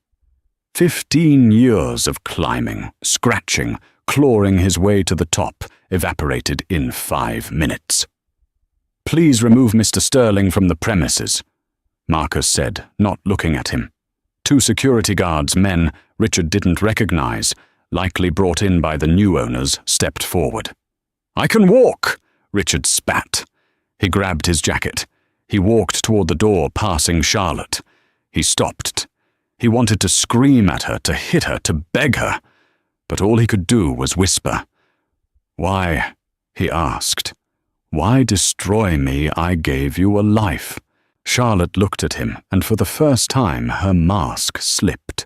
15 years of climbing, scratching, clawing his way to the top, evaporated in 5 minutes. "Please remove Mr. Sterling from the premises," Marcus said, not looking at him. 2 security guards, men Richard didn't recognize, likely brought in by the new owners, stepped forward. "I can walk," Richard spat. He grabbed his jacket. He walked toward the door, passing Charlotte. He stopped. He wanted to scream at her, to hit her, to beg her, but all he could do was whisper. "Why?" he asked. "Why destroy me? I gave you a life." Charlotte looked at him, and for the first time her mask slipped.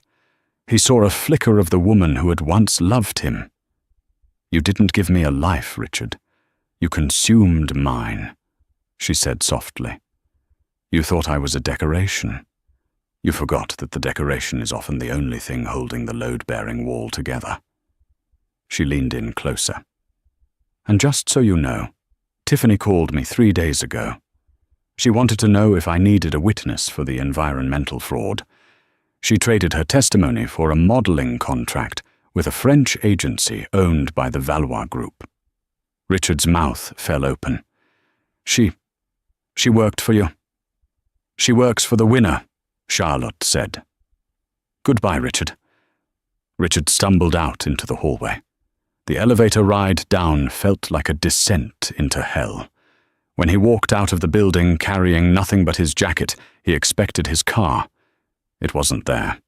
He saw a flicker of the woman who had once loved him. "You didn't give me a life, Richard. You consumed mine," she said softly. "You thought I was a decoration. You forgot that the decoration is often the only thing holding the load-bearing wall together." She leaned in closer. "And just so you know, Tiffany called me 3 days ago. She wanted to know if I needed a witness for the environmental fraud. She traded her testimony for a modeling contract with a French agency owned by the Valois Group." Richard's mouth fell open. She worked for you." "She works for the winner," Charlotte said. "Goodbye, Richard." Richard stumbled out into the hallway. The elevator ride down felt like a descent into hell. When he walked out of the building carrying nothing but his jacket, he expected his car. It wasn't there.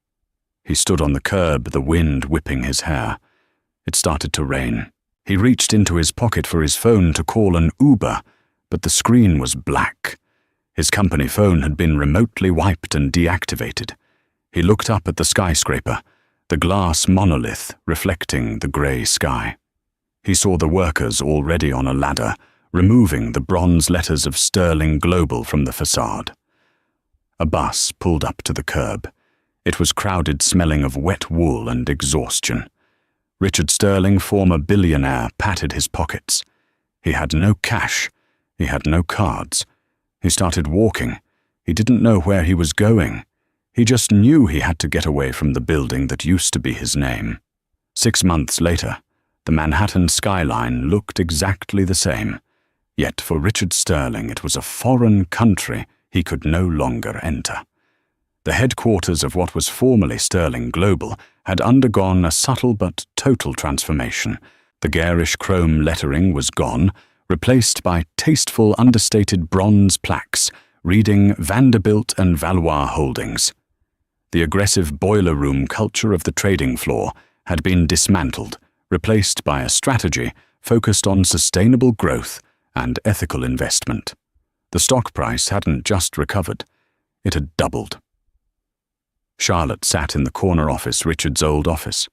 He stood on the curb, the wind whipping his hair. It started to rain. He reached into his pocket for his phone to call an Uber, but the screen was black. His company phone had been remotely wiped and deactivated. He looked up at the skyscraper, the glass monolith reflecting the grey sky. He saw the workers already on a ladder, removing the bronze letters of Sterling Global from the facade. A bus pulled up to the curb. It was crowded, smelling of wet wool and exhaustion. Richard Sterling, former billionaire, patted his pockets. He had no cash. He had no cards. He started walking. He didn't know where he was going. He just knew he had to get away from the building that used to be his name. 6 months later, the Manhattan skyline looked exactly the same. Yet for Richard Sterling, it was a foreign country he could no longer enter. The headquarters of what was formerly Sterling Global had undergone a subtle but total transformation. The garish chrome lettering was gone, replaced by tasteful understated bronze plaques reading Vanderbilt and Valois Holdings. The aggressive boiler room culture of the trading floor had been dismantled, replaced by a strategy focused on sustainable growth and ethical investment. The stock price hadn't just recovered, it had doubled. Charlotte sat in the corner office, Richard's old office,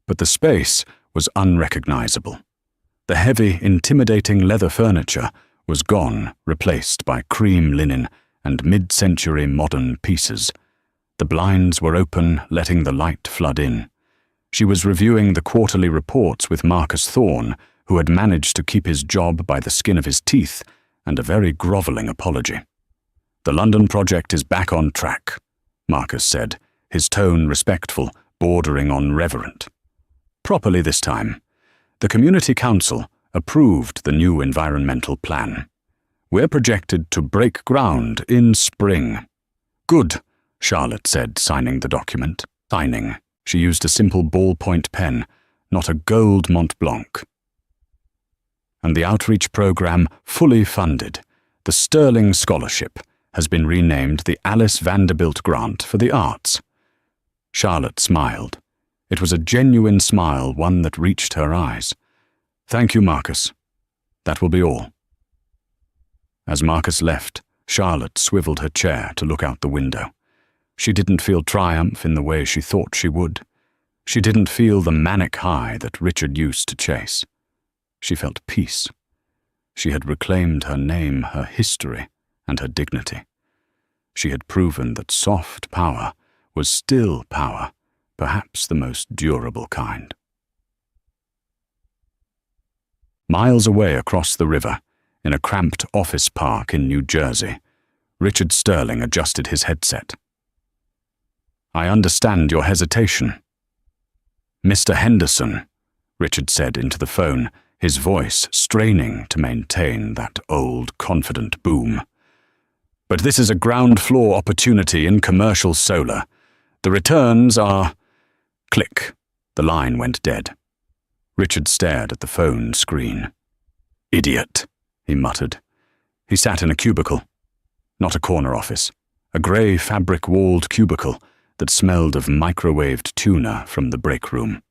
but the space was unrecognizable. The heavy, intimidating leather furniture was gone, replaced by cream linen and mid-century modern pieces. The blinds were open, letting the light flood in. She was reviewing the quarterly reports with Marcus Thorne, who had managed to keep his job by the skin of his teeth, and a very grovelling apology. "The London project is back on track," Marcus said, his tone respectful, bordering on reverent. "Properly this time. The Community Council approved the new environmental plan. We're projected to break ground in spring." "Good," Charlotte said, signing the document. Signing. She used a simple ballpoint pen, not a gold Mont Blanc. "And the outreach program fully funded. The Sterling Scholarship has been renamed the Alice Vanderbilt Grant for the Arts." Charlotte smiled. It was a genuine smile, one that reached her eyes. "Thank you, Marcus. That will be all." As Marcus left, Charlotte swiveled her chair to look out the window. She didn't feel triumph in the way she thought she would. She didn't feel the manic high that Richard used to chase. She felt peace. She had reclaimed her name, her history, and her dignity. She had proven that soft power was still power, perhaps the most durable kind. Miles away across the river, in a cramped office park in New Jersey, Richard Sterling adjusted his headset. "I understand your hesitation." "Mr. Henderson," Richard said into the phone, his voice straining to maintain that old, confident boom. "But this is a ground-floor opportunity in commercial solar. The returns are—" Click. The line went dead. Richard stared at the phone screen. "Idiot," he muttered. He sat in a cubicle. Not a corner office. A grey fabric-walled cubicle that smelled of microwaved tuna from the break room.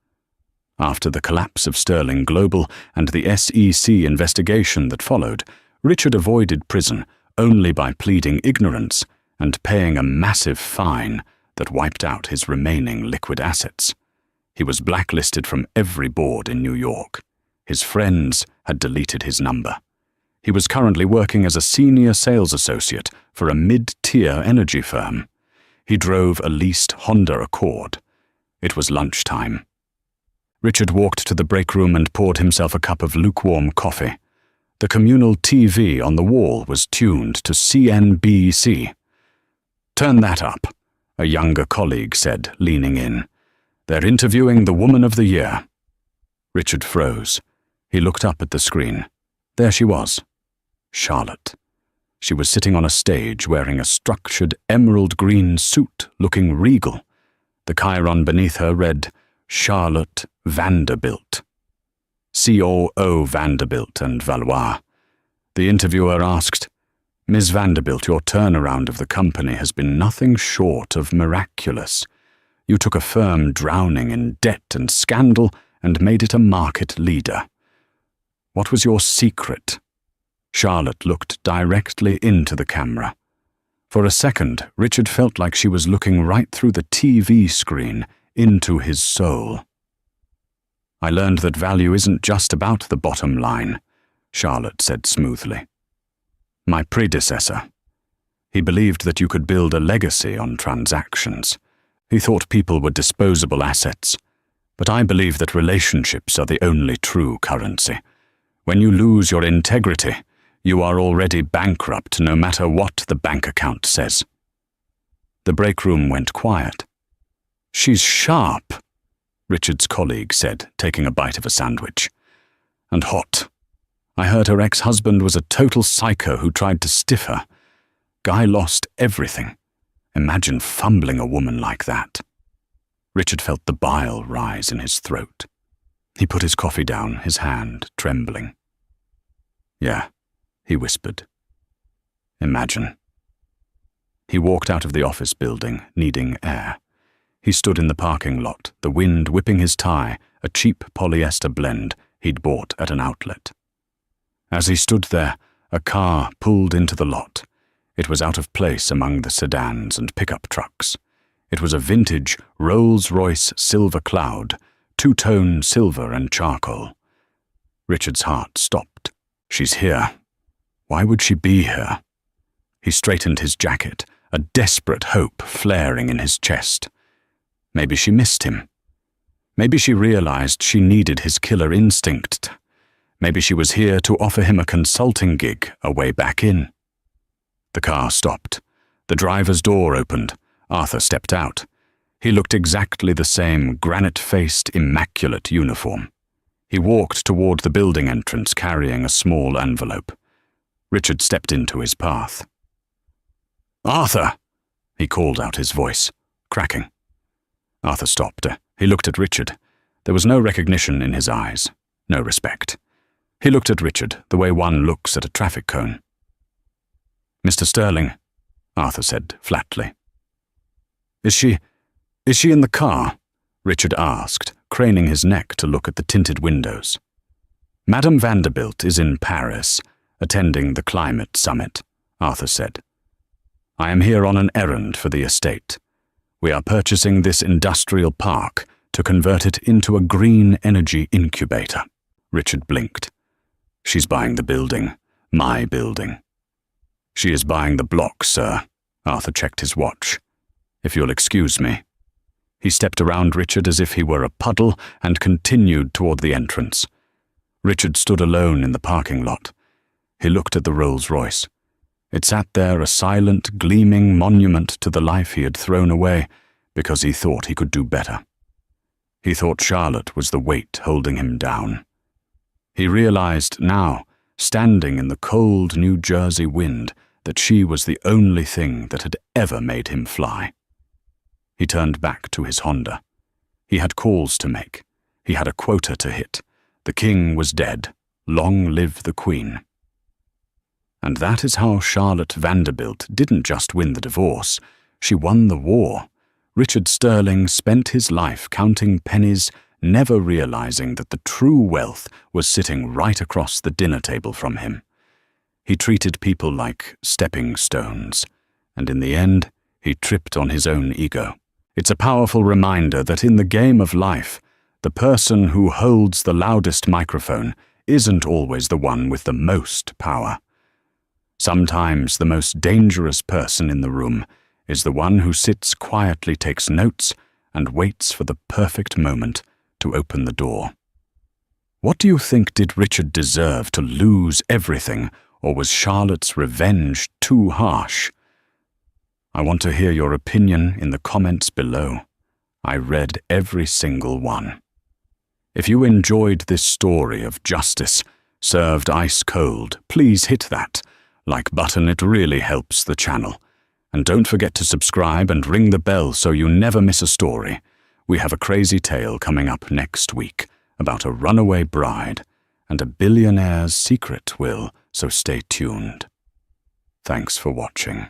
After the collapse of Sterling Global and the SEC investigation that followed, Richard avoided prison only by pleading ignorance and paying a massive fine that wiped out his remaining liquid assets. He was blacklisted from every board in New York. His friends had deleted his number. He was currently working as a senior sales associate for a mid-tier energy firm. He drove a leased Honda Accord. It was lunchtime. Richard walked to the break room and poured himself a cup of lukewarm coffee. The communal TV on the wall was tuned to CNBC. "Turn that up," a younger colleague said, leaning in. "They're interviewing the Woman of the Year." Richard froze. He looked up at the screen. There she was. Charlotte. She was sitting on a stage wearing a structured emerald green suit, looking regal. The chyron beneath her read, Charlotte Vanderbilt. COO Vanderbilt and Valois. The interviewer asked, "Ms. Vanderbilt, your turnaround of the company has been nothing short of miraculous. You took a firm drowning in debt and scandal and made it a market leader. What was your secret?" Charlotte looked directly into the camera. For a second, Richard felt like she was looking right through the TV screen into his soul. "I learned that value isn't just about the bottom line," Charlotte said smoothly. "My predecessor. He believed that you could build a legacy on transactions. He thought people were disposable assets. But I believe that relationships are the only true currency. When you lose your integrity, you are already bankrupt no matter what the bank account says." The break room went quiet. "She's sharp," Richard's colleague said, taking a bite of a sandwich. "And hot. I heard her ex-husband was a total psycho who tried to stiff her. Guy lost everything. Imagine fumbling a woman like that." Richard felt the bile rise in his throat. He put his coffee down, his hand trembling. "Yeah," he whispered. "Imagine." He walked out of the office building, needing air. He stood in the parking lot, the wind whipping his tie, a cheap polyester blend he'd bought at an outlet. As he stood there, a car pulled into the lot. It was out of place among the sedans and pickup trucks. It was a vintage Rolls-Royce Silver Cloud, two-tone silver and charcoal. Richard's heart stopped. She's here. Why would she be here? He straightened his jacket, a desperate hope flaring in his chest. Maybe she missed him. Maybe she realized she needed his killer instinct. Maybe she was here to offer him a consulting gig, a way back in. The car stopped. The driver's door opened. Arthur stepped out. He looked exactly the same granite-faced, immaculate uniform. He walked toward the building entrance carrying a small envelope. Richard stepped into his path. "Arthur!" He called out, his voice cracking. Arthur stopped. He looked at Richard. There was no recognition in his eyes, no respect. He looked at Richard the way one looks at a traffic cone. "Mr. Sterling," Arthur said flatly. Is she in the car?" Richard asked, craning his neck to look at the tinted windows. "Madame Vanderbilt is in Paris, attending the climate summit," Arthur said. "I am here on an errand for the estate. We are purchasing this industrial park to convert it into a green energy incubator." Richard blinked. "She's buying the building, my building." "She is buying the block, sir." Arthur checked his watch. "If you'll excuse me." He stepped around Richard as if he were a puddle and continued toward the entrance. Richard stood alone in the parking lot. He looked at the Rolls-Royce. It sat there, a silent, gleaming monument to the life he had thrown away because he thought he could do better. He thought Charlotte was the weight holding him down. He realized now, standing in the cold New Jersey wind, that she was the only thing that had ever made him fly. He turned back to his Honda. He had calls to make. He had a quota to hit. The king was dead. Long live the queen. And that is how Charlotte Vanderbilt didn't just win the divorce. She won the war. Richard Sterling spent his life counting pennies, never realizing that the true wealth was sitting right across the dinner table from him. He treated people like stepping stones, and in the end, he tripped on his own ego. It's a powerful reminder that in the game of life, the person who holds the loudest microphone isn't always the one with the most power. Sometimes the most dangerous person in the room is the one who sits quietly, takes notes, and waits for the perfect moment to open the door. What do you think? Did Richard deserve to lose everything, or was Charlotte's revenge too harsh? I want to hear your opinion in the comments below. I read every single one. If you enjoyed this story of justice served ice cold, please hit that like button. It really helps the channel. And don't forget to subscribe and ring the bell so you never miss a story. We have a crazy tale coming up next week about a runaway bride and a billionaire's secret will, so stay tuned. Thanks for watching.